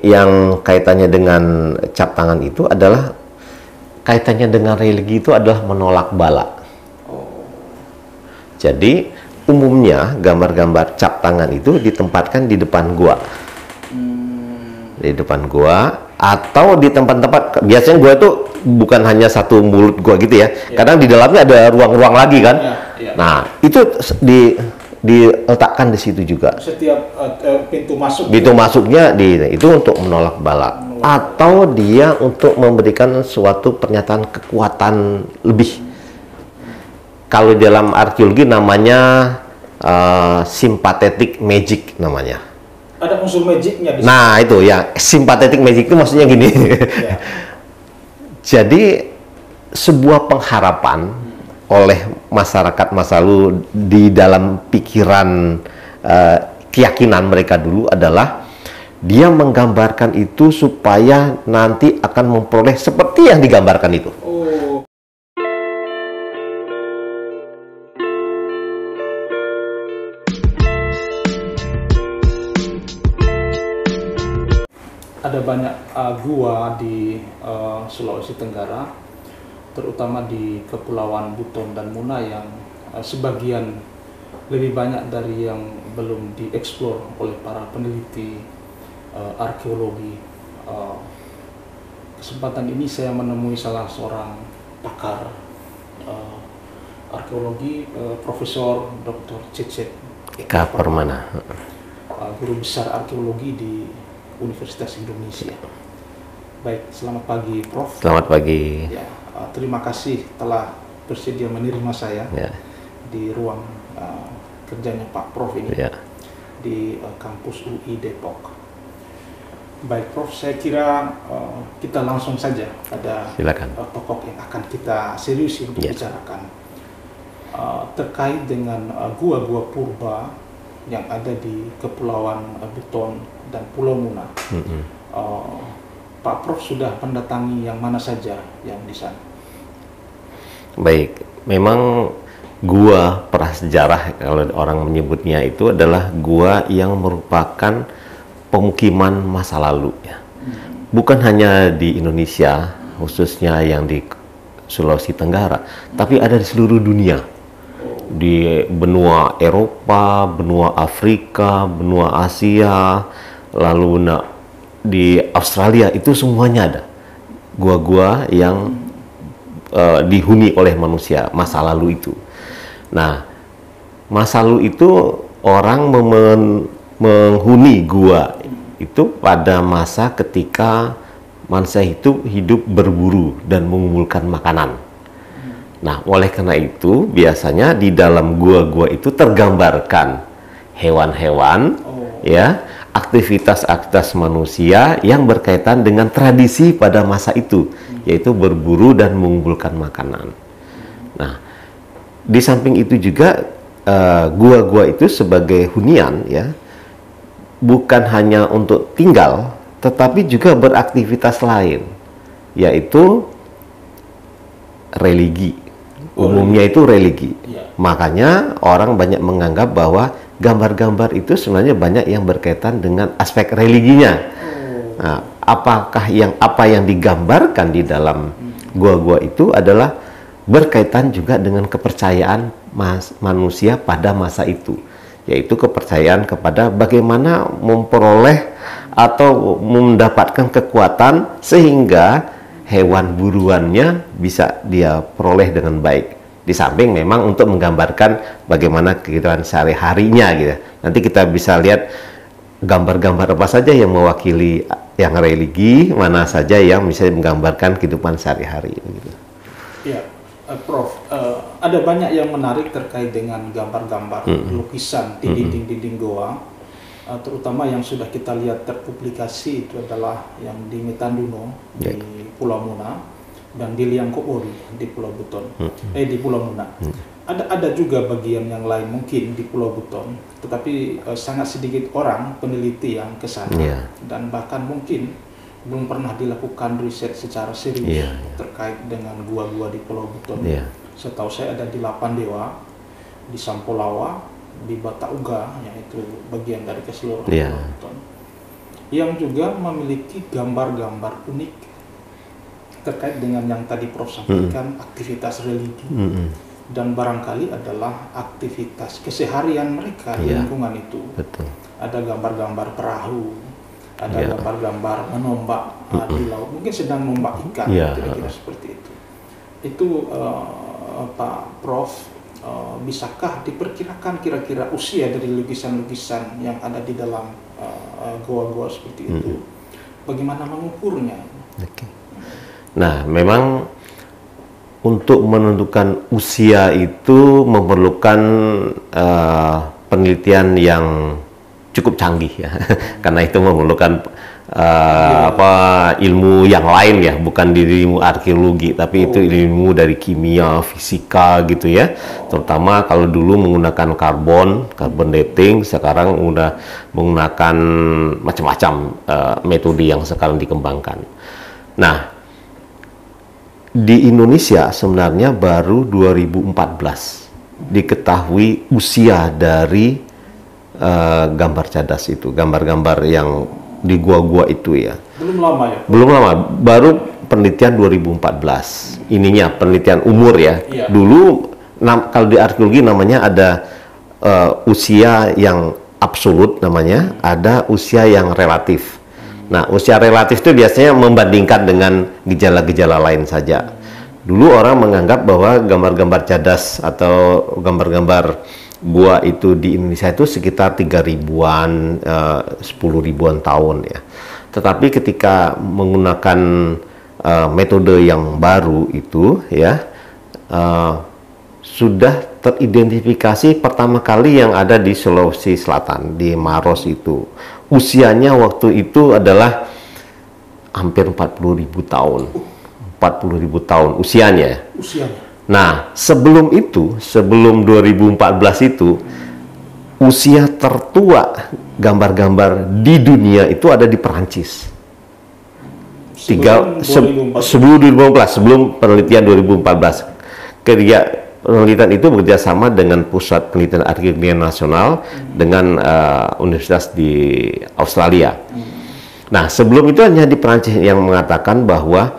yang kaitannya dengan cap tangan itu adalah kaitannya dengan religi itu adalah menolak bala. Jadi umumnya gambar-gambar cap tangan itu ditempatkan di depan gua. Di depan gua atau di tempat-tempat, biasanya gua itu bukan hanya satu mulut gua gitu ya. Kadang di dalamnya ada ruang-ruang lagi kan. Nah, itu diletakkan di situ juga. Setiap pintu masuk. Pintu masuknya itu untuk menolak bala atau dia untuk memberikan suatu pernyataan kekuatan lebih. Kalau dalam arkeologi namanya sympathetic magic namanya. Ada unsur magicnya di situ. Nah itu ya, sympathetic magic itu maksudnya gini. Jadi sebuah pengharapan oleh masyarakat masa lalu di dalam pikiran keyakinan mereka dulu adalah dia menggambarkan itu supaya nanti akan memperoleh seperti yang digambarkan itu. Ada banyak gua di Sulawesi Tenggara, terutama di Kepulauan Buton dan Muna yang sebagian lebih banyak dari yang belum dieksplor oleh para peneliti arkeologi. Kesempatan ini saya menemui salah seorang pakar arkeologi, Profesor Dr. Cecep Eka Permana, guru besar arkeologi di Universitas Indonesia. Baik, selamat pagi Prof. Selamat pagi. Ya, terima kasih telah bersedia menerima saya di ruang kerjanya Pak Prof ini di kampus UI Depok. Baik Prof, saya kira kita langsung saja pada topik yang akan kita serius untuk bicarakan terkait dengan gua-gua purba yang ada di Kepulauan Buton dan Pulau Muna. Pak Prof sudah mendatangi yang mana saja yang di sana? Baik, memang gua prasejarah kalau orang menyebutnya itu adalah gua yang merupakan pemukiman masa lalu ya. Bukan hanya di Indonesia, khususnya yang di Sulawesi Tenggara, tapi ada di seluruh dunia. Di benua Eropa, benua Afrika, benua Asia, lalu di Australia, itu semuanya ada gua-gua yang dihuni oleh manusia masa lalu itu. Nah, masa lalu itu orang menghuni gua itu pada masa ketika manusia itu hidup berburu dan mengumpulkan makanan. Nah, oleh karena itu biasanya di dalam gua-gua itu tergambarkan hewan-hewan, ya, aktivitas-aktivitas manusia yang berkaitan dengan tradisi pada masa itu, yaitu berburu dan mengumpulkan makanan. Nah, di samping itu juga gua-gua itu sebagai hunian, ya, bukan hanya untuk tinggal, tetapi juga beraktivitas lain, yaitu religi. Umumnya itu religi. Makanya orang banyak menganggap bahwa gambar-gambar itu sebenarnya banyak yang berkaitan dengan aspek religinya. Nah, apa yang digambarkan di dalam gua-gua itu adalah berkaitan juga dengan kepercayaan manusia pada masa itu, yaitu kepercayaan kepada bagaimana memperoleh atau mendapatkan kekuatan sehingga hewan buruannya bisa dia peroleh dengan baik. Di samping memang untuk menggambarkan bagaimana kehidupan sehari-harinya gitu. Nanti kita bisa lihat gambar-gambar apa saja yang mewakili yang religi, mana saja yang bisa menggambarkan kehidupan sehari-hari gitu. Ya, Prof, ada banyak yang menarik terkait dengan gambar-gambar lukisan di dinding-dinding goa, terutama yang sudah kita lihat terpublikasi itu adalah yang di Metanduno di Pulau Muna dan di Liangkobori di Pulau Buton, di Pulau Muna. Ada juga bagian yang lain mungkin di Pulau Buton, tetapi sangat sedikit orang peneliti yang ke sana dan bahkan mungkin belum pernah dilakukan riset secara serius terkait dengan gua-gua di Pulau Buton. Setahu saya ada di Lapandewa, di Sampolawa, di Batauga, yaitu bagian dari keseluruhan Pulau Buton. yang juga memiliki gambar-gambar unik terkait dengan yang tadi Prof sampaikan, aktivitas religi. Dan barangkali adalah aktivitas keseharian mereka di lingkungan itu. Betul. Ada gambar-gambar perahu, ada gambar-gambar menombak di laut, mungkin sedang nombak ikan, kira-kira seperti itu. Itu Pak Prof, bisakah diperkirakan kira-kira usia dari lukisan-lukisan yang ada di dalam goa-goa seperti itu? Bagaimana mengukurnya? Nah, memang untuk menentukan usia itu memerlukan penelitian yang cukup canggih ya, karena itu memerlukan ilmu yang lain ya, bukan di ilmu arkeologi, tapi itu ilmu dari kimia, fisika gitu ya. Terutama kalau dulu menggunakan carbon dating, sekarang udah menggunakan macam-macam metode yang sekarang dikembangkan. Nah, di Indonesia sebenarnya baru 2014 diketahui usia dari gambar cadas itu, gambar-gambar yang di gua-gua itu ya. Belum lama ya? Belum lama, baru penelitian 2014. Ininya penelitian umur ya. Dulu kalau di arkeologi namanya ada usia yang absolut namanya, ada usia yang relatif. Nah, usia relatif itu biasanya membandingkan dengan gejala-gejala lain saja. Dulu orang menganggap bahwa gambar-gambar cadas atau gambar-gambar gua itu di Indonesia itu sekitar 3.000-an, 10.000-an tahun ya. Tetapi ketika menggunakan metode yang baru itu ya, sudah teridentifikasi pertama kali yang ada di Sulawesi Selatan, di Maros itu. Usianya waktu itu adalah hampir 40.000 tahun. 40.000 tahun usianya. Nah, sebelum itu, sebelum 2014 itu, usia tertua gambar-gambar di dunia itu ada di Perancis. Sebelum 2014, sebelum penelitian 2014. Penelitian itu bekerjasama dengan Pusat Penelitian Arkeologi Nasional dengan Universitas di Australia. Nah, sebelum itu hanya di Perancis yang mengatakan bahwa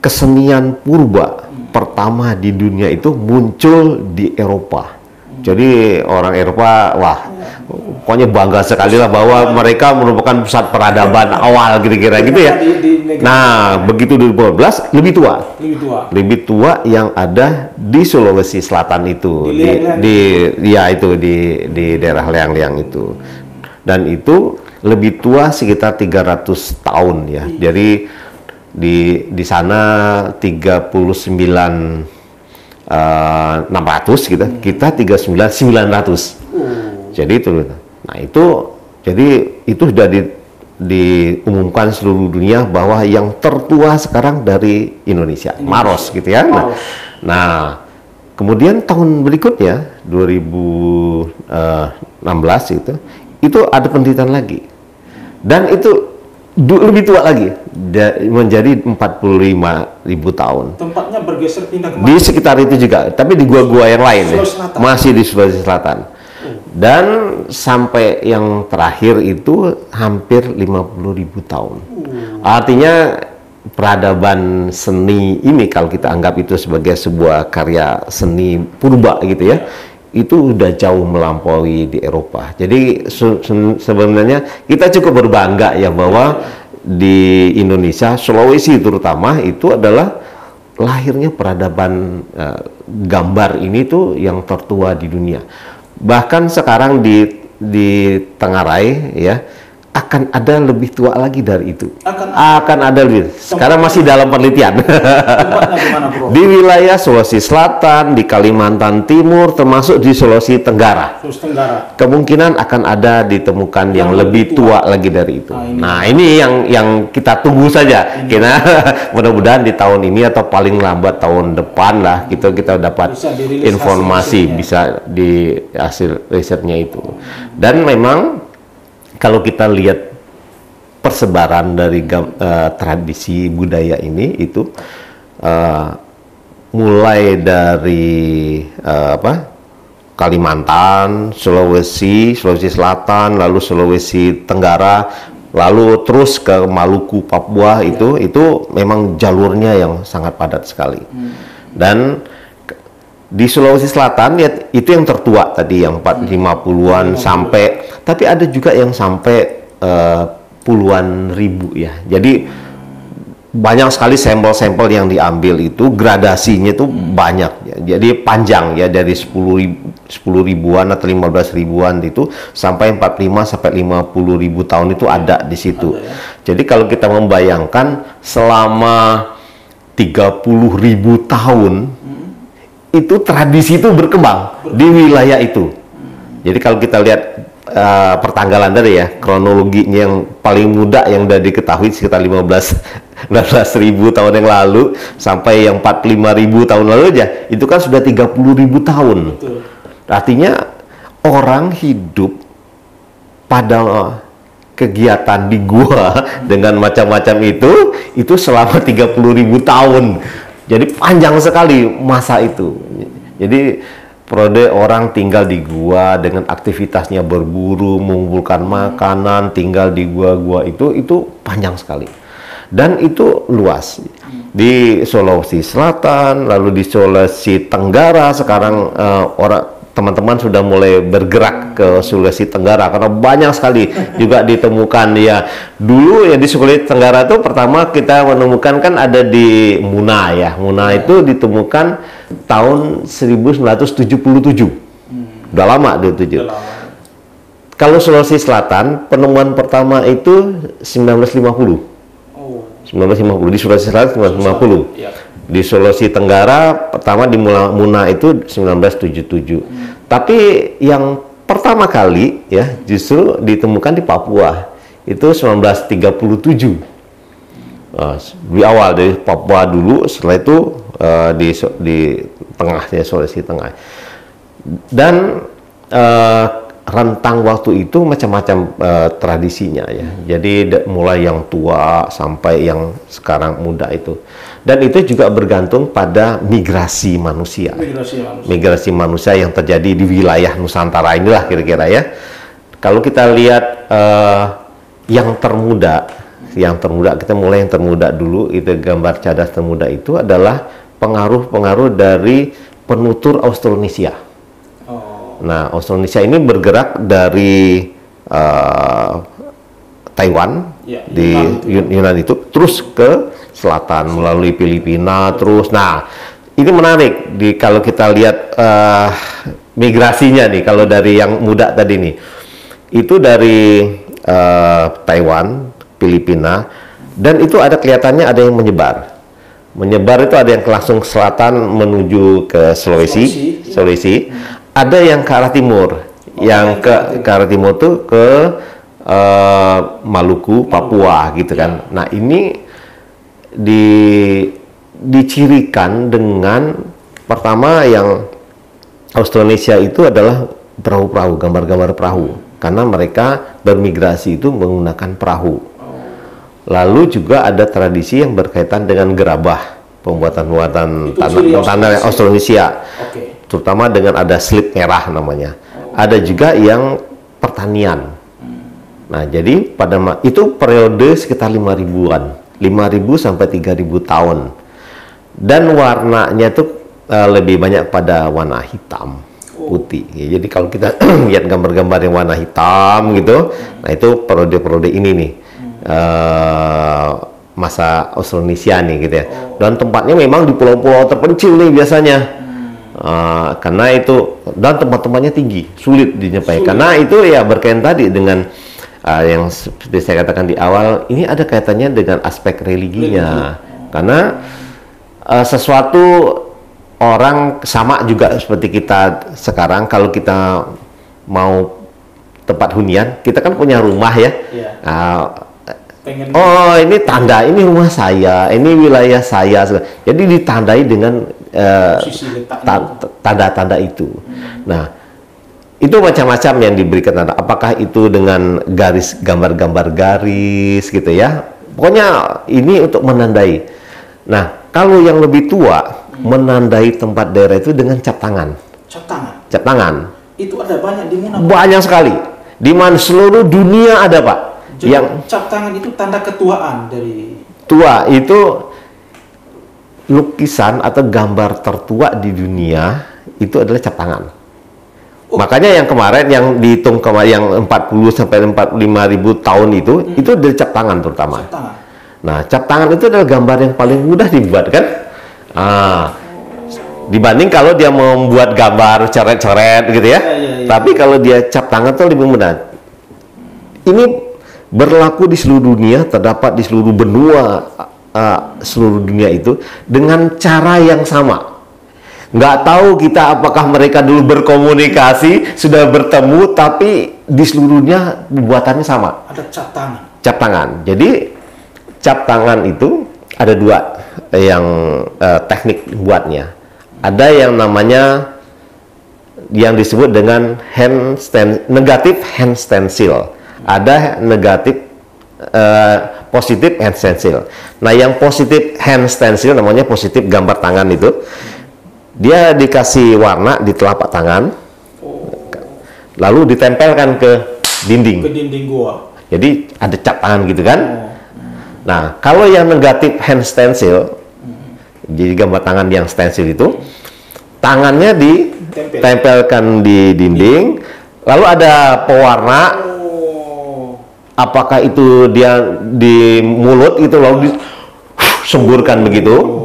kesenian purba pertama di dunia itu muncul di Eropa. Jadi orang Eropa, wah, pokoknya bangga sekali lah bahwa mereka merupakan pusat peradaban awal kira-kira gitu ya. Nah, begitu 2012 lebih tua yang ada di Sulawesi Selatan itu, di daerah Leang-Leang itu. Dan itu lebih tua sekitar 300 tahun ya. Jadi di sana 39.600 gitu, kita 39.900. Jadi itu. Nah, itu sudah diumumkan seluruh dunia bahwa yang tertua sekarang dari Indonesia, Maros gitu ya. Nah, kemudian tahun berikutnya 2016 itu ada penelitian lagi. Dan itu lebih tua lagi, menjadi 45.000 tahun. Tempatnya bergeser pindah kemana? Di sekitar itu juga, tapi di gua-gua yang lain ya, masih di Sulawesi Selatan. Dan sampai yang terakhir itu hampir 50.000 tahun. Artinya peradaban seni ini, kalau kita anggap itu sebagai sebuah karya seni purba gitu ya, itu udah jauh melampaui di Eropa. Jadi sebenarnya kita cukup berbangga ya bahwa di Indonesia, Sulawesi terutama, itu adalah lahirnya peradaban gambar ini tuh yang tertua di dunia. Bahkan sekarang di Tenggarai ya akan ada lebih tua lagi dari itu. Akan ada lebih. Sekarang masih dalam penelitian. Di wilayah Sulawesi Selatan, di Kalimantan Timur, termasuk di Sulawesi Tenggara. Kemungkinan akan ada ditemukan yang lebih tua lagi dari itu. Nah, ini yang kita tunggu saja. Kita mudah-mudahan di tahun ini atau paling lambat tahun depan lah kita dapat informasi, bisa di hasil risetnya itu. Dan memang kalau kita lihat persebaran dari tradisi budaya ini itu mulai dari Kalimantan, Sulawesi Selatan, lalu Sulawesi Tenggara, lalu terus ke Maluku, Papua, itu memang jalurnya yang sangat padat sekali. Dan di Sulawesi Selatan ya, itu yang tertua tadi, yang 450-an sampai, tapi ada juga yang sampai puluhan ribu ya. Jadi banyak sekali sampel-sampel yang diambil, itu gradasinya itu banyak ya. Jadi panjang ya, dari 10 ribuan atau 15 ribuan itu sampai 45 sampai 50 ribu tahun itu ada di situ. Jadi kalau kita membayangkan selama 30 ribu tahun itu tradisi itu berkembang di wilayah itu. Jadi kalau kita lihat pertanggalan tadi ya, kronologinya yang paling muda yang sudah diketahui sekitar 19 ribu tahun yang lalu sampai yang 45 ribu tahun lalu aja, itu kan sudah 30 ribu tahun. Betul. Artinya orang hidup pada kegiatan di gua dengan macam-macam itu selama 30 ribu tahun. Jadi panjang sekali masa itu. Jadi periode orang tinggal di gua dengan aktivitasnya berburu, mengumpulkan makanan, tinggal di gua-gua itu panjang sekali. Dan itu luas. Di Sulawesi Selatan, lalu di Sulawesi Tenggara, sekarang teman-teman sudah mulai bergerak ke Sulawesi Tenggara karena banyak sekali juga ditemukan ya. Dulu ya di Sulawesi Tenggara itu pertama kita menemukan kan ada di Muna ya. Muna itu ditemukan tahun 1977. Udah lama itu. Kalau Sulawesi Selatan penemuan pertama itu 1950. 1950 di Sulawesi Selatan 1950. Di Sulawesi Tenggara pertama di Muna itu 1977. Tapi yang pertama kali ya justru ditemukan di Papua itu 1937. Di awal dari Papua dulu, setelah itu di tengahnya Sulawesi Tengah. Dan rentang waktu itu macam-macam tradisinya ya. Jadi mulai yang tua sampai yang sekarang muda itu. Dan itu juga bergantung pada migrasi manusia. Migrasi manusia yang terjadi di wilayah Nusantara inilah kira-kira ya. Kalau kita lihat yang termuda kita mulai yang termuda dulu, itu gambar cadas termuda itu adalah pengaruh-pengaruh dari penutur Austronesia. Nah, Austronesia ini bergerak dari Taiwan di Yunani itu terus ke selatan melalui Filipina terus. Nah, ini menarik kalau kita lihat migrasinya nih. Kalau dari yang muda tadi nih, itu dari Taiwan, Filipina, dan itu ada kelihatannya ada yang menyebar. Menyebar itu ada yang langsung selatan menuju ke Sulawesi. Ada yang ke arah timur, yang ke arah timur tuh ke Maluku, Papua gitu kan. Nah ini dicirikan dengan pertama yang Austronesia itu adalah perahu-perahu, gambar-gambar perahu, karena mereka bermigrasi itu menggunakan perahu. Lalu juga ada tradisi yang berkaitan dengan gerabah, pembuatan tanah Austronesia. Terutama dengan ada slip merah namanya. Ada juga yang pertanian. Nah, jadi pada itu periode sekitar 5.000-an. 5.000 sampai 3.000 tahun. Dan warnanya itu lebih banyak pada warna hitam, putih. Ya, jadi kalau kita lihat gambar-gambar yang warna hitam gitu, nah itu periode-periode ini nih. Masa Austronesia nih gitu ya. Dan tempatnya memang di pulau-pulau terpencil nih biasanya. Karena itu dan tempat-tempatnya tinggi, sulit dinyampai. Karena itu ya berkaitan tadi dengan yang seperti saya katakan di awal, ini ada kaitannya dengan aspek religinya. Karena sesuatu orang sama juga seperti kita sekarang, kalau kita mau tempat hunian, kita kan punya rumah ya. Oh, ini tanda, ini rumah saya, ini wilayah saya. Jadi ditandai dengan tanda-tanda itu. Nah, itu macam-macam yang diberikan tanda. Apakah itu dengan garis, gambar-gambar garis gitu ya. Pokoknya ini untuk menandai. Nah, kalau yang lebih tua menandai tempat daerah itu dengan cap tangan. Cap tangan. Itu ada banyak di mana? Banyak sekali. Di mana seluruh dunia ada, Pak. Jadi Yang cap tangan itu tanda ketuaan dari tua itu lukisan atau gambar tertua di dunia itu adalah cap tangan. Makanya yang kemarin yang dihitung kemarin yang 40 sampai 45 ribu tahun itu dari cap tangan terutama. cap tangan. Nah, cap tangan itu adalah gambar yang paling mudah dibuat kan? Dibanding kalau dia membuat gambar coret-coret gitu ya. Tapi kalau dia cap tangan itu lebih mudah. Ini berlaku di seluruh dunia, terdapat di seluruh benua seluruh dunia itu dengan cara yang sama. Nggak tahu kita apakah mereka dulu berkomunikasi, sudah bertemu, tapi di seluruhnya pembuatannya sama. Ada cap tangan. Cap tangan. Jadi cap tangan itu ada dua yang teknik buatnya. Ada yang namanya yang disebut dengan negatif hand stencil. Ada negatif positif hand stencil. Nah, yang positif hand stencil namanya positif gambar tangan itu. Dia dikasih warna di telapak tangan, lalu ditempelkan ke dinding. Ke dinding gua. Jadi ada cap tangan gitu kan. Nah, kalau yang negatif hand stencil, jadi gambar tangan yang stencil itu, tangannya ditempelkan di dinding, lalu ada pewarna. Apakah itu dia di mulut itu lalu disemburkan begitu?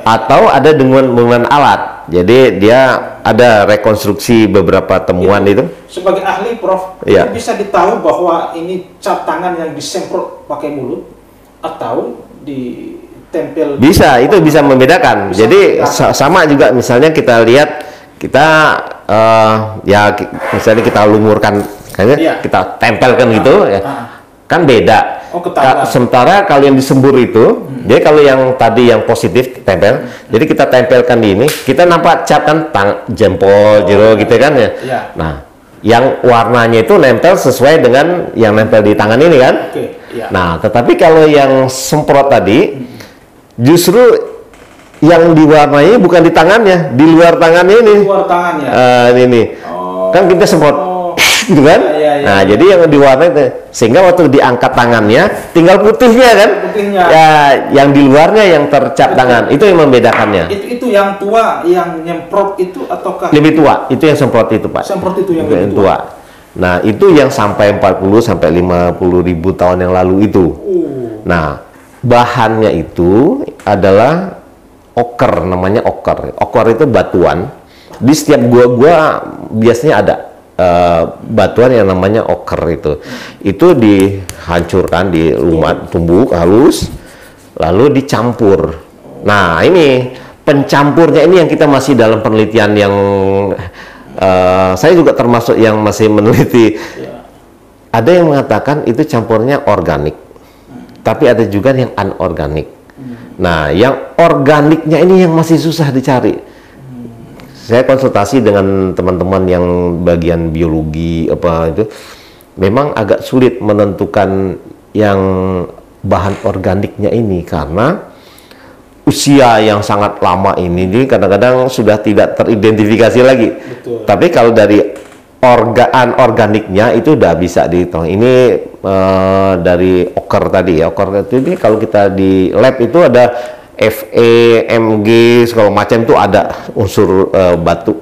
Atau ada dengan alat. Jadi dia ada rekonstruksi beberapa temuan itu. Sebagai ahli, Prof, itu bisa ditahu bahwa ini cap tangan yang disemprot pakai mulut atau ditempel. Bisa, itu bisa membedakan. Jadi sama juga misalnya kita lihat misalnya kita lumurkan kayaknya kita tempelkan gitu ya. Kan beda. Sementara kalau yang disembur itu, jadi kalau yang tadi yang positif tempel, jadi kita tempelkan di ini, kita nampak cap kan jempol, jero gitu kan ya. Nah, yang warnanya itu nempel sesuai dengan yang nempel di tangan ini kan. Nah, tetapi kalau yang semprot tadi, justru yang diwarnai bukan di tangannya, di luar tangan ini. Luar tangannya. Ini. Kan kita semprot gitu kan. Nah, jadi yang diwarnai itu, sehingga waktu diangkat tangannya tinggal putihnya kan. Ya, yang di luarnya yang tercap tangan. Itu yang membedakannya. Itu yang tua, yang nyemprot itu ataukah? Lebih tua, itu yang semprot itu, Pak. Semprot itu yang lebih tua. Nah, itu yang sampai 40 sampai 50 ribu tahun yang lalu itu. Nah, bahannya itu adalah oker, namanya oker. Oker itu batuan. Di setiap gua-gua biasanya ada batuan yang namanya oker itu dihancurkan, dilumat, tumbuk halus, lalu dicampur. Nah, ini pencampurnya ini yang kita masih dalam penelitian yang saya juga termasuk yang masih meneliti. Ada yang mengatakan itu campurnya organik, tapi ada juga yang anorganik. Nah, yang organiknya ini yang masih susah dicari. Saya konsultasi dengan teman-teman yang bagian biologi apa itu, memang agak sulit menentukan yang bahan organiknya ini karena usia yang sangat lama ini kadang-kadang sudah tidak teridentifikasi lagi. Betul. Tapi kalau dari organiknya itu udah bisa dihitung. Ini dari oker tadi ya, oker itu ini kalau kita di lab itu ada Fe, Mg, segala macam itu ada unsur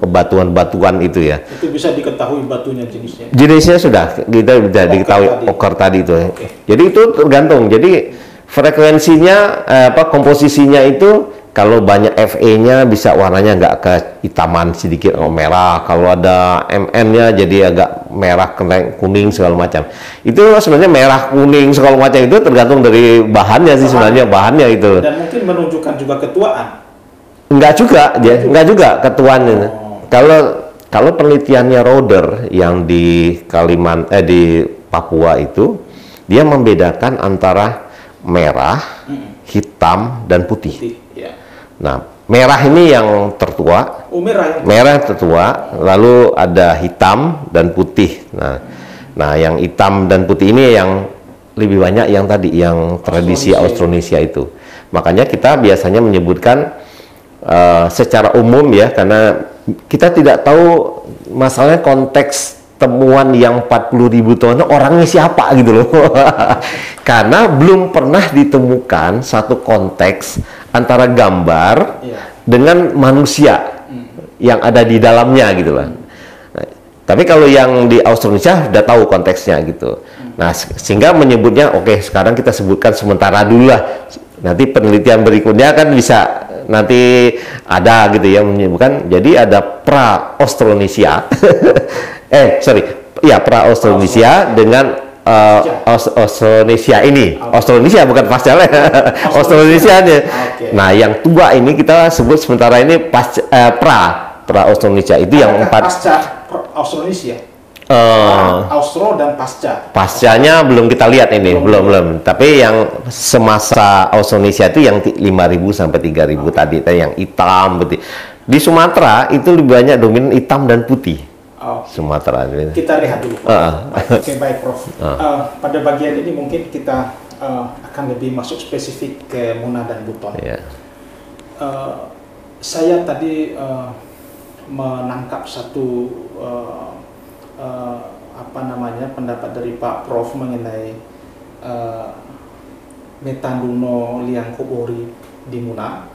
batuan-batuan itu ya. Itu bisa diketahui batunya jenisnya. Jenisnya sudah kita bisa diketahui oker tadi itu. Jadi itu tergantung. Jadi frekuensinya komposisinya itu kalau banyak Fe-nya bisa warnanya nggak kehitaman sedikit merah. Kalau ada Mn-nya jadi agak merah kuning segala macam. Itu sebenarnya merah kuning segala macam itu tergantung dari bahannya sih sebenarnya bahannya itu. Dan mungkin menunjukkan juga ketuaan. Enggak juga ketuaan. Kalau penelitiannya Roder yang di di Papua itu dia membedakan antara merah, hitam dan putih. Nah, merah ini yang tertua. Merah yang tertua, lalu ada hitam dan putih. Nah, yang hitam dan putih ini yang lebih banyak yang tadi yang tradisi Austronesia itu. Makanya kita biasanya menyebutkan secara umum ya, karena kita tidak tahu masalahnya konteks temuan yang 40.000 ton orangnya siapa gitu loh. Karena belum pernah ditemukan satu konteks antara gambar dengan manusia yang ada di dalamnya gitu lah. Nah, tapi kalau yang di Austronesia udah tahu konteksnya gitu. Nah, sehingga menyebutnya oke, sekarang kita sebutkan sementara dulu lah. Nanti penelitian berikutnya kan bisa nanti ada gitu ya menyebutkan. Jadi ada pra-Austronesia. pra-Austronesia dengan Austronesia ini. Austronesia bukan pasca Austronesia aja. Nah, yang tua ini kita sebut sementara ini pra-Austronesia itu yang 4 pasca Austronesia. Austro dan pasca. Pascanya belum kita lihat ini, belum. Tapi yang semasa Austronesia itu yang 5.000 sampai 3.000 tadi yang hitam putih. Di Sumatera itu lebih banyak dominan hitam dan putih. Sumatera. Kita lihat dulu. Baik, Prof. Pada bagian ini mungkin kita akan lebih masuk spesifik ke Muna dan Buton. Saya tadi menangkap satu pendapat dari Pak Prof mengenai Metanduno Liangkobori di Muna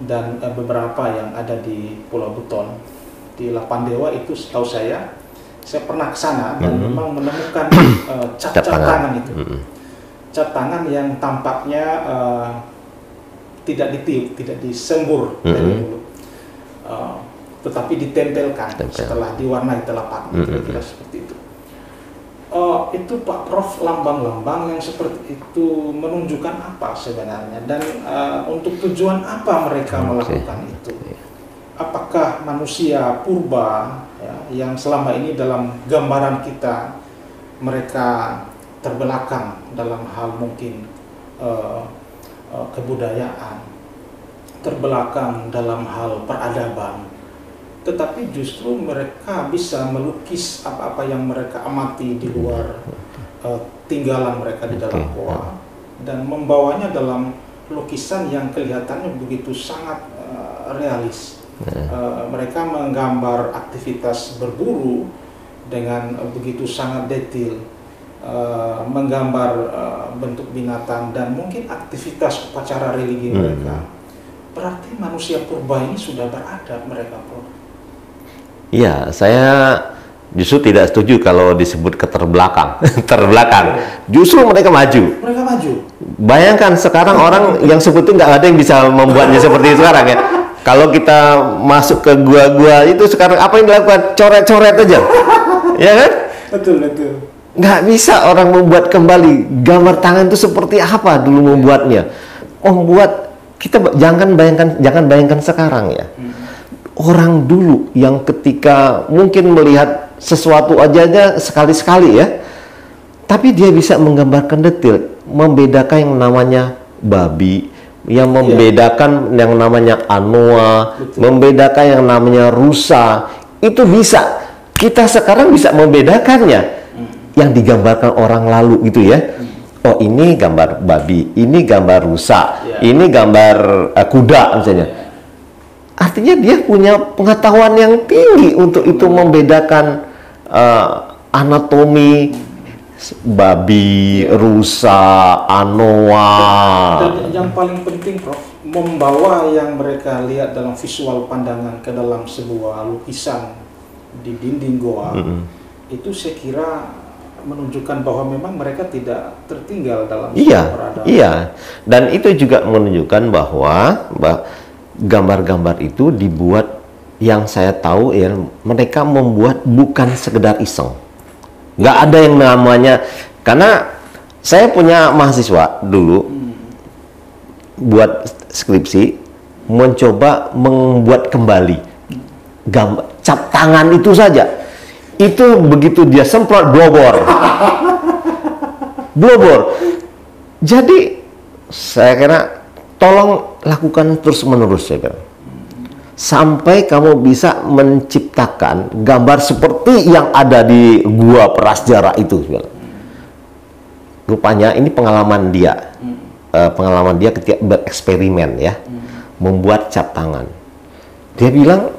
dan beberapa yang ada di Pulau Buton. Di Lapandewa itu setahu saya pernah ke sana dan memang menemukan cap tangan itu. Cap tangan yang tampaknya tidak ditiup, tidak disembur dari dulu. Tetapi ditempelkan setelah diwarnai telapak, kira-kira seperti itu. Itu Pak Prof, lambang-lambang yang seperti itu menunjukkan apa sebenarnya dan untuk tujuan apa mereka melakukan itu? Apakah manusia purba yang selama ini dalam gambaran kita mereka terbelakang dalam hal mungkin kebudayaan, terbelakang dalam hal peradaban, tetapi justru mereka bisa melukis apa-apa yang mereka amati di luar tinggalan mereka di dalam goa dan membawanya dalam lukisan yang kelihatannya begitu sangat realis. Mereka menggambar aktivitas berburu dengan begitu sangat detail, menggambar bentuk binatang dan mungkin aktivitas upacara religi mereka. Berarti manusia purba ini sudah beradab mereka, Prof. Iya, saya justru tidak setuju kalau disebut keterbelakang. Terbelakang. Justru mereka maju. Mereka maju. Bayangkan sekarang orang yang seperti nggak ada yang bisa membuatnya seperti sekarang ya. Kalau kita masuk ke gua-gua itu sekarang apa yang dilakukan? Coret-coret aja. Ya kan? Betul. Nggak bisa orang membuat kembali gambar tangan itu seperti apa dulu membuatnya. Membuat kita jangan bayangkan sekarang ya. Orang dulu yang ketika mungkin melihat sesuatu aja sekali-sekali ya. Tapi dia bisa menggambarkan detail, membedakan yang namanya babi, yang membedakan yang namanya anoa, membedakan yang namanya rusa, itu bisa. Kita sekarang bisa membedakannya yang digambarkan orang lalu gitu ya. Oh, ini gambar babi, ini gambar rusa, ini gambar kuda misalnya. Artinya dia punya pengetahuan yang tinggi untuk itu membedakan anatomi babi, rusa, anoa. Dan yang paling penting, Prof, membawa yang mereka lihat dalam visual pandangan ke dalam sebuah lukisan di dinding goa, itu saya kira menunjukkan bahwa memang mereka tidak tertinggal dalam peradaban. Iya, dan itu juga menunjukkan bahwa gambar-gambar itu dibuat, yang saya tahu ya, mereka membuat bukan sekedar iseng. Nggak ada yang namanya, karena saya punya mahasiswa dulu buat skripsi mencoba membuat kembali gambar cap tangan itu saja. Itu begitu dia semprot blobor. Jadi saya kira tolong lakukan terus-menerus, saya kira. Sampai kamu bisa menciptakan gambar seperti yang ada di gua prasejarah itu. Rupanya ini pengalaman dia, ketika bereksperimen ya, membuat cap tangan. Dia bilang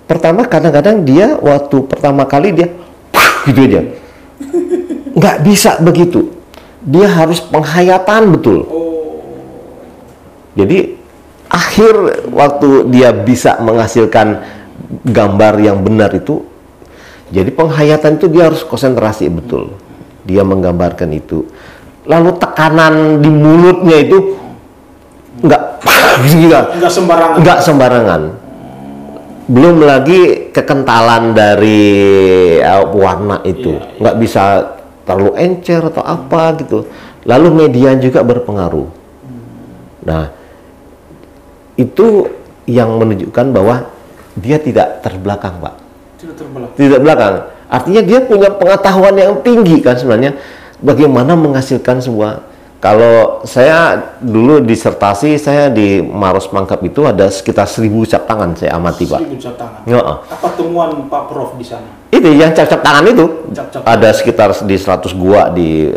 Pertama kadang-kadang dia waktu pertama kali dia gitu aja. Nggak bisa begitu. Dia harus penghayatan betul. Jadi akhir waktu dia bisa menghasilkan gambar yang benar itu, jadi penghayatan itu dia harus konsentrasi betul. Dia menggambarkan itu. Lalu tekanan di mulutnya itu nggak sembarangan. Nggak sembarangan. Belum lagi kekentalan dari warna itu, nggak bisa terlalu encer atau apa gitu. Lalu media juga berpengaruh. Nah, itu yang menunjukkan bahwa dia tidak terbelakang, Pak. Tidak belakang. Artinya dia punya pengetahuan yang tinggi kan sebenarnya bagaimana menghasilkan sebuah. Kalau saya dulu disertasi saya di Maros Mangkap itu ada sekitar 1000 cap tangan saya amati, Pak. 1000 cap tangan. Ya. Apa temuan Pak Prof di sana? Itu yang cap-cap tangan itu. Cap-cap ada sekitar di 100 gua di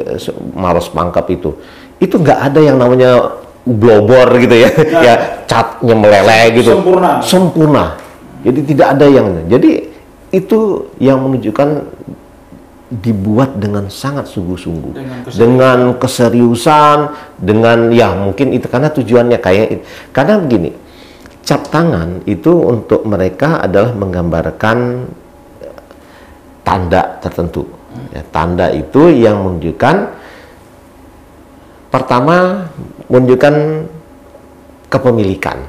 Maros Mangkap itu. Itu nggak ada yang namanya blobor gitu ya. Ya catnya meleleh gitu. Sempurna. Jadi tidak ada yang. Jadi itu yang menunjukkan dibuat dengan sangat sungguh-sungguh, dengan keseriusan, dengan ya mungkin itu karena tujuannya kayak karena begini, cap tangan itu untuk mereka adalah menggambarkan tanda tertentu. Ya, tanda itu yang menunjukkan pertama menunjukkan kepemilikan.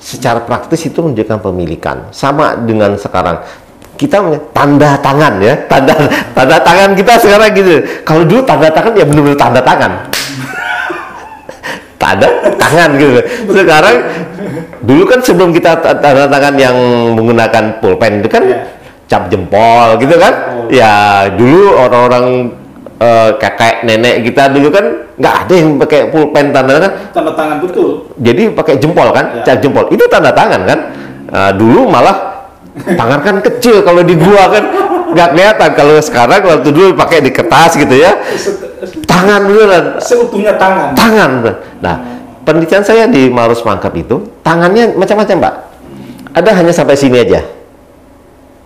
Secara praktis itu menunjukkan pemilikan. Sama dengan sekarang. Kita tanda tangan ya, tanda tangan kita sekarang gitu. Kalau dulu tanda tangan ya benar-benar tanda tangan. Tanda tangan gitu. Sekarang dulu kan sebelum kita tanda tangan yang menggunakan pulpen itu kan cap jempol gitu kan. Ya dulu orang-orang kakek nenek kita dulu kan nggak ada yang pakai pulpen tanda tangan betul. Jadi pakai jempol kan, cap jempol. Itu tanda tangan kan. Dulu malah tangan kan kecil kalau di gua kan nggak kelihatan. Kalau sekarang waktu dulu pakai di kertas gitu ya, tangan beneran seutuhnya tangan. Nah, penelitian saya di Maros Mangkap itu tangannya macam-macam, Pak. Ada hanya sampai sini aja.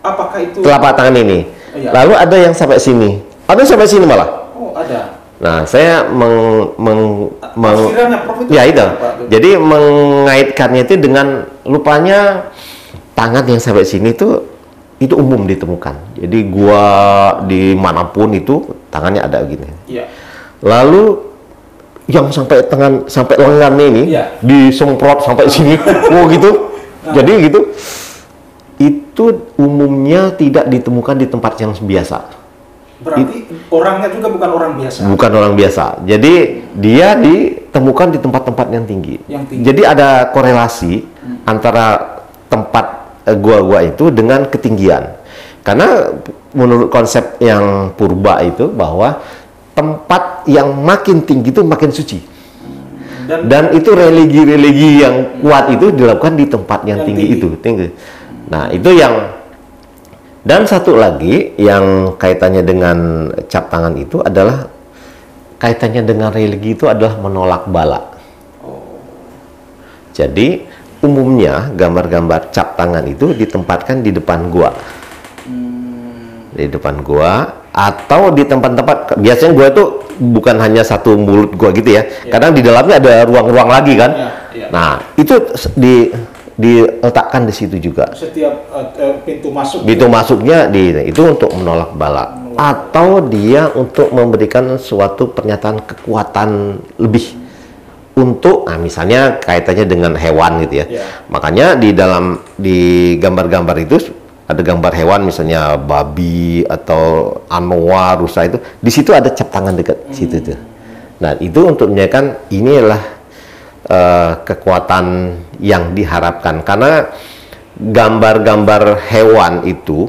Apakah itu telapak tangan ini? Lalu ada yang sampai sini, ada sampai sini malah. Oh, ada. Nah, saya ya itu. Jadi mengaitkannya itu dengan lupanya tangan yang sampai sini itu umum ditemukan. Jadi gua dimanapun itu tangannya ada begini. Ya. Lalu yang sampai tangan sampai lengan ini disemprot sampai sini, gitu. Jadi gitu. Itu umumnya tidak ditemukan di tempat yang biasa. Berarti orangnya juga bukan orang biasa. Bukan orang biasa. Jadi dia ditemukan di tempat-tempat yang tinggi. Jadi ada korelasi antara tempat gua-gua itu dengan ketinggian. Karena menurut konsep yang purba itu bahwa tempat yang makin tinggi itu makin suci. Dan itu religi-religi yang kuat itu dilakukan di tempat yang tinggi itu. Nah, itu yang. Dan satu lagi yang kaitannya dengan cap tangan itu adalah kaitannya dengan religi itu adalah menolak bala. Jadi umumnya gambar-gambar cap tangan itu ditempatkan di depan gua. Di depan gua atau di tempat-tempat biasanya gua itu bukan hanya satu mulut gua gitu ya. Kadang di dalamnya ada ruang-ruang lagi kan. Nah, itu diletakkan di situ juga. Setiap pintu masuk. Pintu masuknya itu untuk menolak bala atau dia untuk memberikan suatu pernyataan kekuatan lebih. Untuk, misalnya kaitannya dengan hewan gitu ya. Makanya di gambar-gambar itu ada gambar hewan misalnya babi atau anoa, rusa itu. Di situ ada cap tangan dekat situ tuh. Nah, itu untuk menyatakan ini adalah kekuatan yang diharapkan. Karena gambar-gambar hewan itu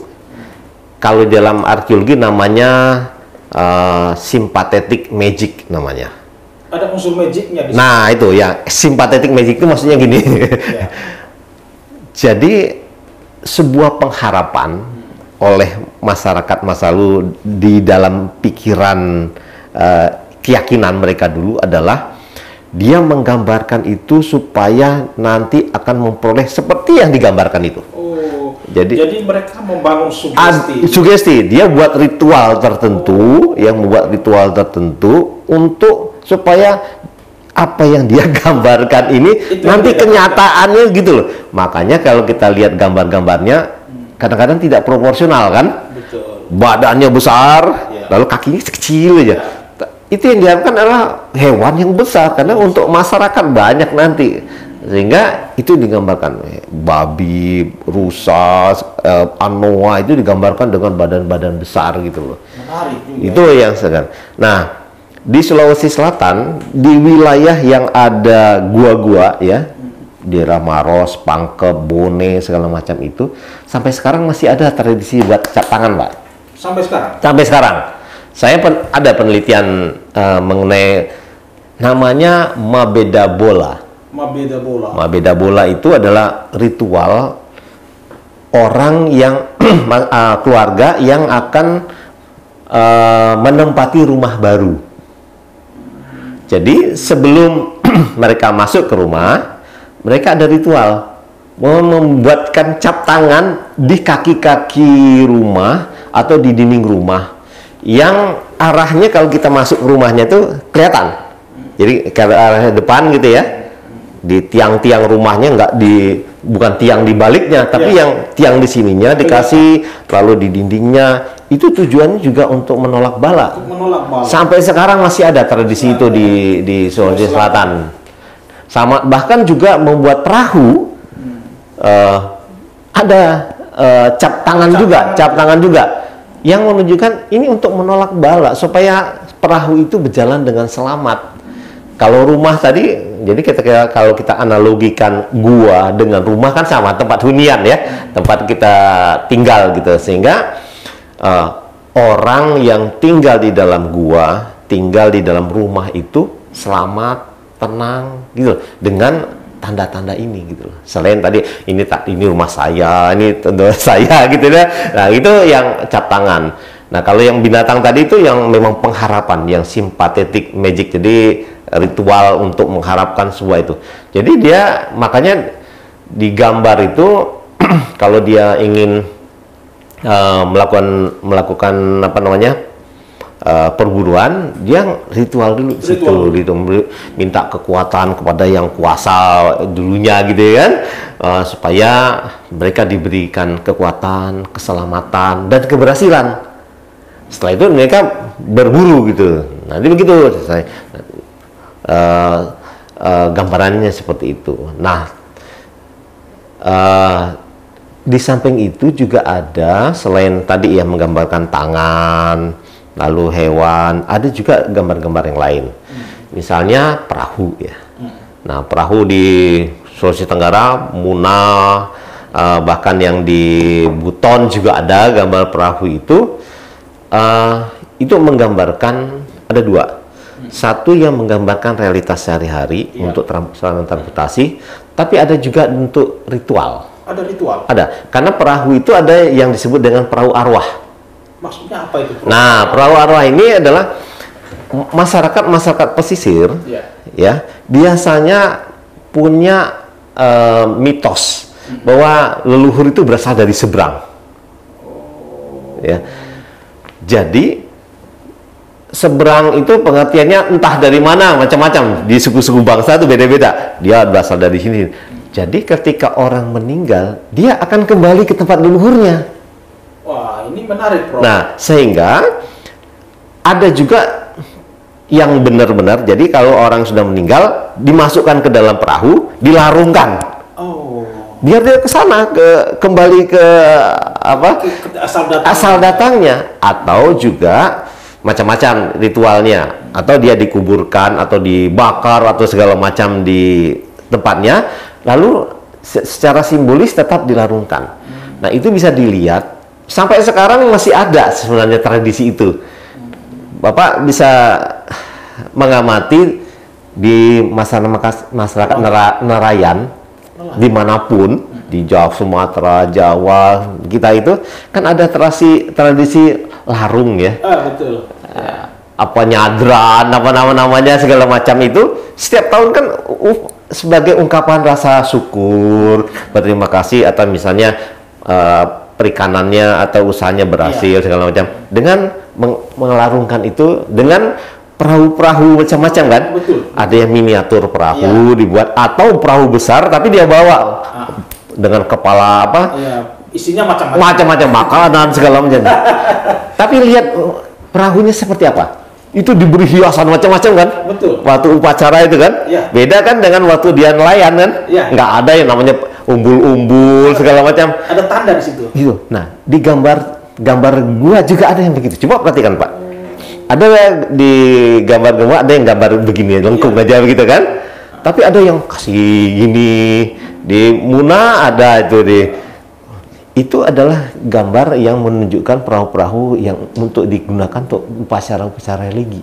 kalau dalam arkeologi namanya sympathetic magic namanya. Ada unsur magicnya di situ. Nah, itu ya, sympathetic magic itu maksudnya gini. Jadi sebuah pengharapan oleh masyarakat masa lalu di dalam pikiran keyakinan mereka dulu adalah dia menggambarkan itu supaya nanti akan memperoleh seperti yang digambarkan itu. Jadi mereka membangun sugesti. Dia buat ritual tertentu, yang membuat ritual tertentu untuk supaya apa yang dia gambarkan ini itu nanti kenyataannya gitu loh. Makanya kalau kita lihat gambar-gambarnya kadang-kadang tidak proporsional kan. Betul. Badannya besar, lalu kakinya kecil aja. Itu yang diharapkan adalah hewan yang besar karena untuk masyarakat banyak nanti. Sehingga itu digambarkan babi, rusa, anoa itu digambarkan dengan badan-badan besar gitu loh. Menarik juga. Itu yang segar. Nah, di Sulawesi Selatan di wilayah yang ada gua-gua ya, di Maros, Pangkep, Bone segala macam itu sampai sekarang masih ada tradisi buat cap tangan, Pak. Sampai sekarang. Sampai sekarang. Saya ada penelitian mengenai namanya Mabeda Bola. Mabeda Bola. Mabeda Bola itu adalah ritual orang yang keluarga yang akan menempati rumah baru. Jadi sebelum mereka masuk ke rumah, mereka ada ritual membuatkan cap tangan di kaki-kaki rumah atau di dinding rumah yang arahnya kalau kita masuk rumahnya itu kelihatan. Jadi ke arah depan gitu ya. Di tiang-tiang rumahnya bukan tiang di baliknya, tapi yang tiang di sininya dikasih, lalu di dindingnya. Itu tujuannya juga untuk menolak bala. Sampai sekarang masih ada tradisi itu di Sulawesi Selatan. Sama bahkan juga membuat perahu. Ada cap tangan juga yang menunjukkan ini untuk menolak bala supaya perahu itu berjalan dengan selamat. Kalau rumah tadi, jadi kalau kita analogikan gua dengan rumah kan sama, tempat hunian ya, tempat kita tinggal gitu. Sehingga orang yang tinggal di dalam gua, tinggal di dalam rumah itu selamat, tenang gitu, dengan tanda-tanda ini gitu loh. Selain tadi ini rumah saya, ini tanda saya gitu ya. Nah, itu yang cap tangan. Nah, kalau yang binatang tadi itu yang memang pengharapan, yang sympathetic magic. Jadi ritual untuk mengharapkan sebuah itu. Jadi dia makanya digambar itu kalau dia ingin melakukan apa namanya perburuan, dia ritual dulu situ gitu, minta kekuatan kepada yang kuasa dulunya gitu kan, supaya mereka diberikan kekuatan, keselamatan dan keberhasilan. Setelah itu mereka berburu gitu. Nanti begitu gambarannya seperti itu. Nah, di samping itu juga ada, selain tadi ya menggambarkan tangan, lalu hewan, ada juga gambar-gambar yang lain. Misalnya perahu ya. Nah, perahu di Sulawesi Tenggara, Muna, bahkan yang di Buton juga ada gambar perahu itu. Itu menggambarkan ada dua. Satu yang menggambarkan realitas sehari-hari untuk transportasi, tapi ada juga untuk ritual. Ada ritual? Ada, karena perahu itu ada yang disebut dengan perahu arwah. Maksudnya apa itu? Nah, perahu arwah ini adalah masyarakat pesisir, ya, biasanya punya mitos bahwa leluhur itu berasal dari seberang. Ya, jadi seberang itu pengertiannya entah dari mana, macam-macam. Di suku-suku bangsa itu beda-beda. Dia berasal dari sini. Jadi ketika orang meninggal, dia akan kembali ke tempat leluhurnya. Wah, ini menarik, Prof. Nah, sehingga ada juga yang benar-benar, jadi kalau orang sudah meninggal, dimasukkan ke dalam perahu, dilarungkan. Biar dia ke sana, kembali ke apa? Asal datangnya. Atau juga macam-macam ritualnya, atau dia dikuburkan atau dibakar atau segala macam di tempatnya, lalu secara simbolis tetap dilarungkan. Nah, itu bisa dilihat sampai sekarang masih ada sebenarnya tradisi itu. Bapak bisa mengamati di masyarakat nelayan dimanapun, di Jawa, Sumatera, Jawa, kita itu kan ada tradisi larung ya. Betul. Apa nyadran, apa namanya segala macam itu setiap tahun kan sebagai ungkapan rasa syukur, berterima kasih, atau misalnya perikanannya atau usahanya berhasil segala macam dengan mengelarungkan itu dengan perahu-perahu macam-macam kan. Betul. Ada yang miniatur perahu dibuat atau perahu besar tapi dia bawa dengan kepala apa? Isinya macam-macam. Macam-macam makanan segala macam. Tapi lihat perahunya seperti apa? Itu diberi hiasan macam-macam kan? Betul. Waktu upacara itu kan? Beda kan dengan waktu dia nelayan kan? Nggak ada yang namanya umbul-umbul segala macam. Ada tanda di situ. Gitu. Nah, di gambar gua juga ada yang begitu. Coba perhatikan Pak. Ada di gambar gua ada yang gambar begini lengkung aja begitu kan? Tapi ada yang kasih gini di Muna ada itu adalah gambar yang menunjukkan perahu-perahu yang untuk digunakan untuk upacara-upacara religi.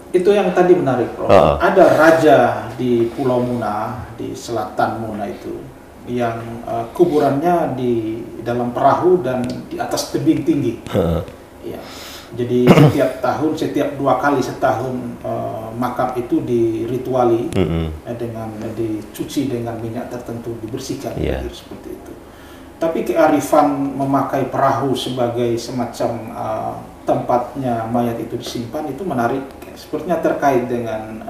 Itu yang tadi menarik, Prof. Ada raja di Pulau Muna, di selatan Muna itu, yang kuburannya di dalam perahu dan di atas tebing tinggi. Ya. Jadi setiap 2 kali setahun makam itu dirituali dengan dicuci dengan minyak tertentu, dibersihkan seperti itu. Tapi kearifan memakai perahu sebagai semacam tempatnya mayat itu disimpan itu menarik. Sepertinya terkait dengan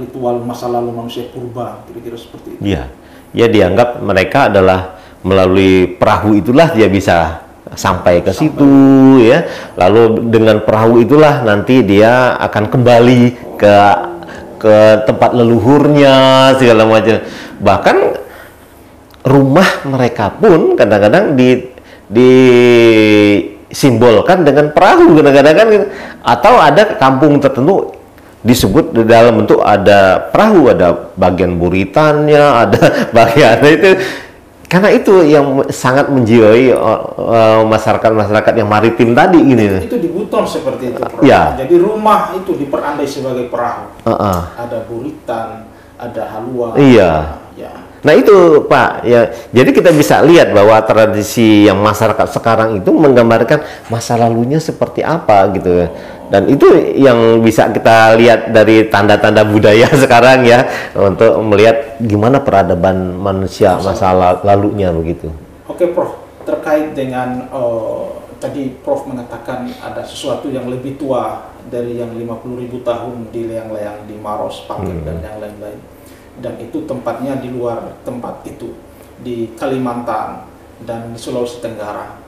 ritual masa lalu manusia purba, kira-kira seperti itu. Iya, ya dianggap mereka adalah melalui perahu itulah dia bisa sampai ke situ ya. Lalu dengan perahu itulah nanti dia akan kembali ke tempat leluhurnya segala macam. Bahkan rumah mereka pun kadang-kadang disimbolkan dengan perahu kadang-kadang kan, atau ada kampung tertentu disebut di dalam bentuk ada perahu, ada bagian buritannya, ada bagian itu. Karena itu yang sangat menjiwai masyarakat yang maritim tadi gini. Itu di Buton seperti itu, Prof. Jadi rumah itu diperandai sebagai perahu. Ada buritan, ada haluan. Nah itu Pak, ya. Jadi kita bisa lihat bahwa tradisi yang masyarakat sekarang itu menggambarkan masa lalunya seperti apa gitu. Dan itu yang bisa kita lihat dari tanda-tanda budaya sekarang ya, untuk melihat gimana peradaban manusia masa lalunya begitu. Oke Prof, terkait dengan tadi Prof mengatakan ada sesuatu yang lebih tua dari yang 50.000 tahun di layang-layang di Maros, Paket dan yang lain-lain. Dan itu tempatnya di luar tempat itu, di Kalimantan dan di Sulawesi Tenggara.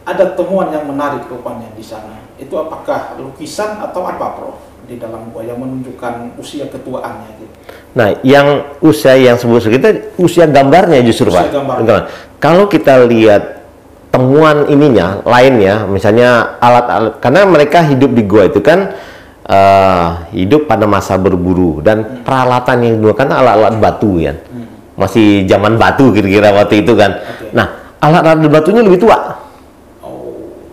Ada temuan yang menarik rupanya di sana. Itu apakah lukisan atau apa, Prof, di dalam gua yang menunjukkan usia ketuaannya gitu? Nah, yang usia yang sebut kita usia gambarnya justru Pak. Gambarnya. Kalau kita lihat temuan ininya lainnya, misalnya alat-alat, karena mereka hidup di gua itu kan hidup pada masa berburu dan peralatan yang digunakan alat-alat batu ya. Masih zaman batu kira-kira waktu itu kan. Nah, alat-alat batunya lebih tua.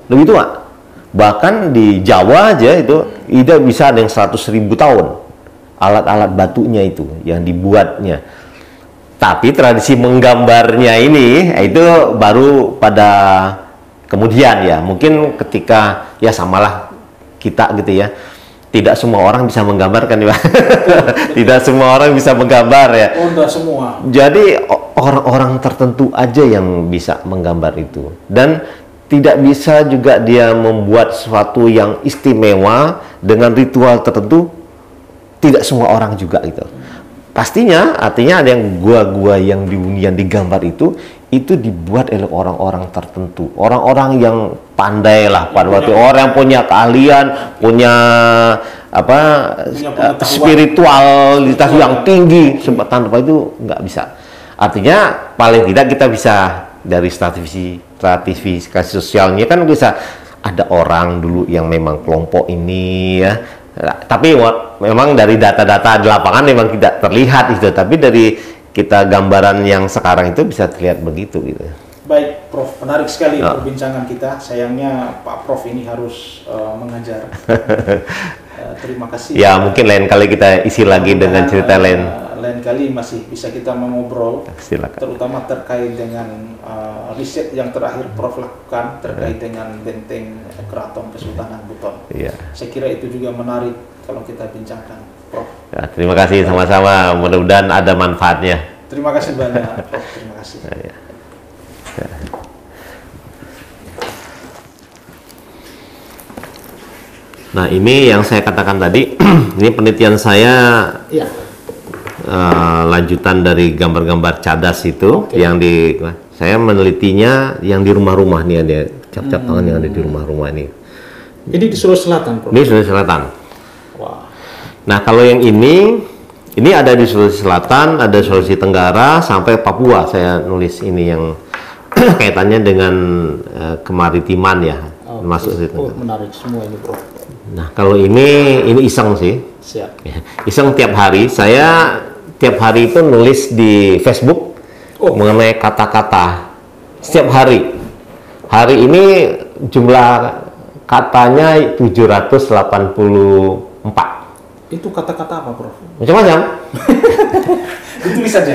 Lebih tua. Bahkan di Jawa aja itu bisa ada yang 100.000 tahun alat-alat batunya itu yang dibuatnya. Tapi tradisi menggambarnya ini itu baru pada kemudian ya. Mungkin ketika ya samalah kita gitu ya. Tidak semua orang bisa menggambarkan ya. Tidak semua orang bisa menggambar ya. Tidak semua. Jadi orang-orang tertentu aja yang bisa menggambar itu. Dan tidak bisa juga dia membuat sesuatu yang istimewa dengan ritual tertentu. Tidak semua orang juga gitu. Pastinya artinya ada yang gua-gua yang digambar itu dibuat oleh orang-orang tertentu, orang-orang yang pandai lah pada waktu, orang yang punya keahlian, punya spiritualitas yang tinggi. Tanpa itu nggak bisa. Artinya paling tidak kita bisa dari stratifikasi sosialnya kan bisa ada orang dulu yang memang kelompok ini ya. Tapi memang dari data-data di lapangan memang tidak terlihat itu, tapi dari kita gambaran yang sekarang itu bisa terlihat begitu gitu. Baik, Prof, menarik sekali perbincangan kita. Sayangnya Pak Prof ini harus mengajar. Terima kasih. Ya, mungkin lain kali kita isi lagi dengan cerita lain. Lain kali masih bisa kita mengobrol. Silakan. Terutama terkait dengan riset yang terakhir Prof lakukan terkait dengan benteng Keraton Kesultanan Buton. Iya. Saya kira itu juga menarik kalau kita bincangkan, Prof. Ya, terima kasih sama-sama. Mudah-mudahan ada manfaatnya. Terima kasih banyak, Prof. Terima kasih. Ya. Nah, ini yang saya katakan tadi, ini penelitian saya Iya. lanjutan dari gambar-gambar cadas itu, Oke. yang saya menelitinya yang di rumah-rumah nih, ada cap-cap tangan yang ada di rumah-rumah ini. Ini di Sulawesi Selatan, Prof. Ini Sulawesi Selatan. Wah. Nah, kalau yang ini ada di Sulawesi Selatan, ada Sulawesi Tenggara, sampai Papua. Saya nulis ini yang kaitannya dengan kemaritiman ya, Oke. masuk situ. Oh, menarik semua ini, Prof. Nah, kalau ini iseng sih. Siap. Iseng tiap hari. Saya tiap hari itu nulis di Facebook mengenai kata-kata. Setiap hari. Hari ini jumlah katanya 784. Itu kata-kata apa, Prof? Macam-macam. Ditulis saja.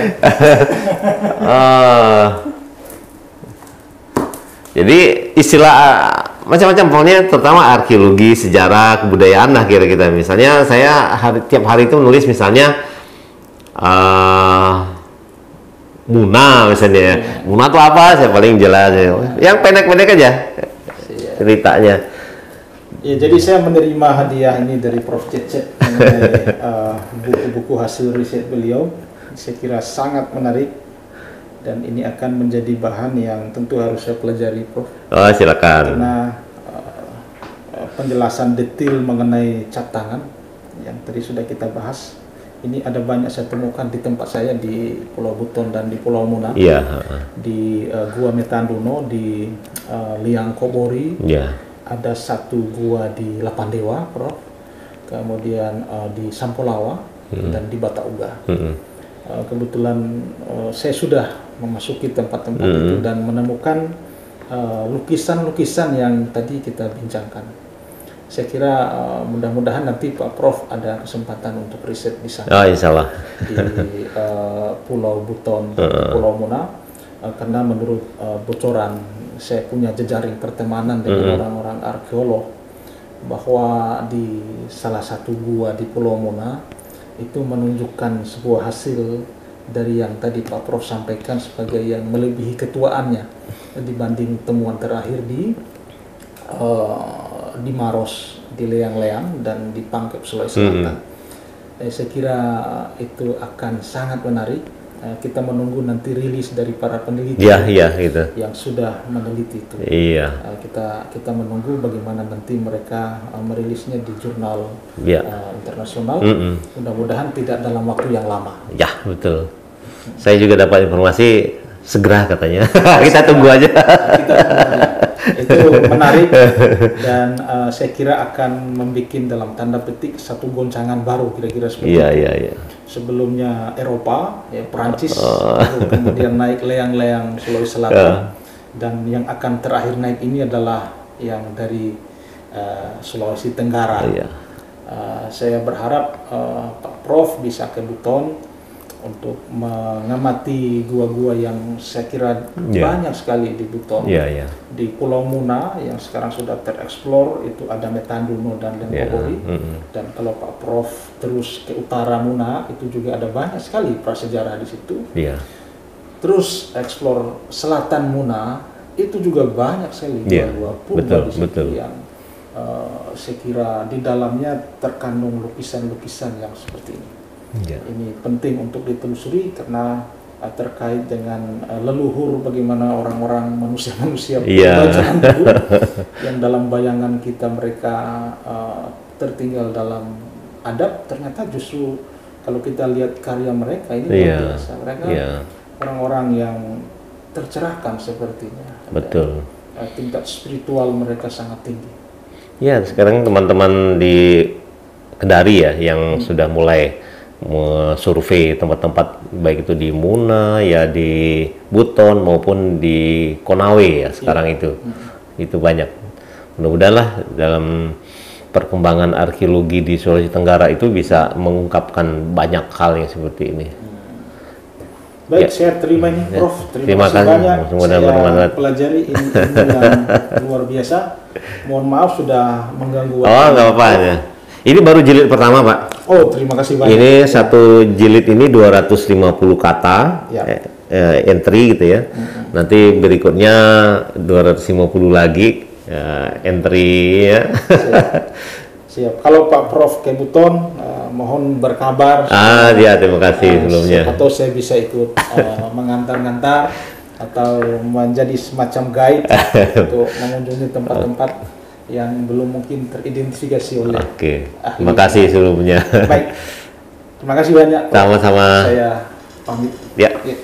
Jadi istilah macam-macam, pokoknya terutama arkeologi, sejarah, kebudayaan lah kira-kira. Misalnya saya tiap hari itu menulis misalnya Muna misalnya. Ya. Muna itu apa? Saya paling jelas. Yang pendek-pendek aja ceritanya. Ya, jadi saya menerima hadiah ini dari Prof. Cecep mengenai buku-buku hasil riset beliau. Saya kira sangat menarik dan ini akan menjadi bahan yang tentu harus saya pelajari, Prof. Oh, silakan. Karena penjelasan detail mengenai cap tangan yang tadi sudah kita bahas, ini ada banyak saya temukan di tempat saya di Pulau Buton dan di Pulau Muna. Iya. Di Gua Metanduno, di Liang Kobori. Iya. Ada satu gua di Lapandewa, Prof. Kemudian di Sampolawa dan di Batauga. Kebetulan saya sudah memasuki tempat-tempat itu dan menemukan lukisan-lukisan yang tadi kita bincangkan. Saya kira mudah-mudahan nanti Pak Prof ada kesempatan untuk riset di sana. Oh, insya Allah. Di Pulau Buton, Pulau Muna, karena menurut bocoran saya punya jejaring pertemanan dengan orang-orang arkeolog bahwa di salah satu gua di Pulau Muna itu menunjukkan sebuah hasil dari yang tadi Pak Prof sampaikan sebagai yang melebihi ketuaannya dibanding temuan terakhir di Maros, di Leang-Leang dan di Pangkep Sulawesi Selatan. Saya kira itu akan sangat menarik. Kita menunggu nanti rilis dari para peneliti gitu. yang sudah meneliti itu. Iya. Kita menunggu bagaimana nanti mereka merilisnya di jurnal internasional. Mudah-mudahan tidak dalam waktu yang lama. Ya, betul. Saya juga dapat informasi segera katanya. Kita tunggu aja. Itu menarik dan saya kira akan membuat dalam tanda petik satu goncangan baru kira-kira seperti itu. Iya. Sebelumnya Eropa, ya Perancis, kemudian naik leang-leang Sulawesi Selatan, dan yang akan terakhir naik ini adalah yang dari Sulawesi Tenggara. Saya berharap Pak Prof bisa ke Buton untuk mengamati gua-gua yang saya kira banyak sekali di Buton. Di Pulau Muna yang sekarang sudah tereksplor itu ada Metanduno dan Lengkobori. Dan kalau Pak Prof terus ke utara Muna itu juga ada banyak sekali prasejarah di situ. Terus eksplor selatan Muna itu juga banyak sekali gua-gua purba di situ yang saya kira di dalamnya terkandung lukisan-lukisan yang seperti ini. Ini penting untuk ditelusuri karena terkait dengan leluhur bagaimana orang-orang manusia-manusia zaman dulu yang dalam bayangan kita mereka tertinggal dalam adab, ternyata justru kalau kita lihat karya mereka ini luar biasa. Mereka orang-orang yang tercerahkan sepertinya. Betul. Tingkat spiritual mereka sangat tinggi. Ya, sekarang teman-teman di Kendari ya yang sudah mulai survei tempat-tempat baik itu di Muna ya, di Buton maupun di Konawe ya sekarang itu banyak. Mudah-mudahan lah dalam perkembangan arkeologi di Sulawesi Tenggara itu bisa mengungkapkan banyak hal yang seperti ini. Baik, saya terima ini Prof. Terima kasih banyak. Saya pelajari ini yang luar biasa. Mohon maaf sudah mengganggu. Oh, nggak apa-apa ya. Ini baru jilid pertama, Pak. Oh, terima kasih banyak. Ini satu jilid ini 250 kata Ya. entry gitu ya. Nanti berikutnya 250 lagi entry ya. Siap. Kalau Pak Prof Kebuton mohon berkabar. Ya, terima kasih sebelumnya. Atau saya bisa ikut mengantar-ngantar atau menjadi semacam guide untuk mengunjungi tempat-tempat yang belum mungkin teridentifikasi oleh. Oke. Terima kasih sebelumnya. Baik. Terima kasih banyak. Sama-sama. Saya pamit. Ya. Ya.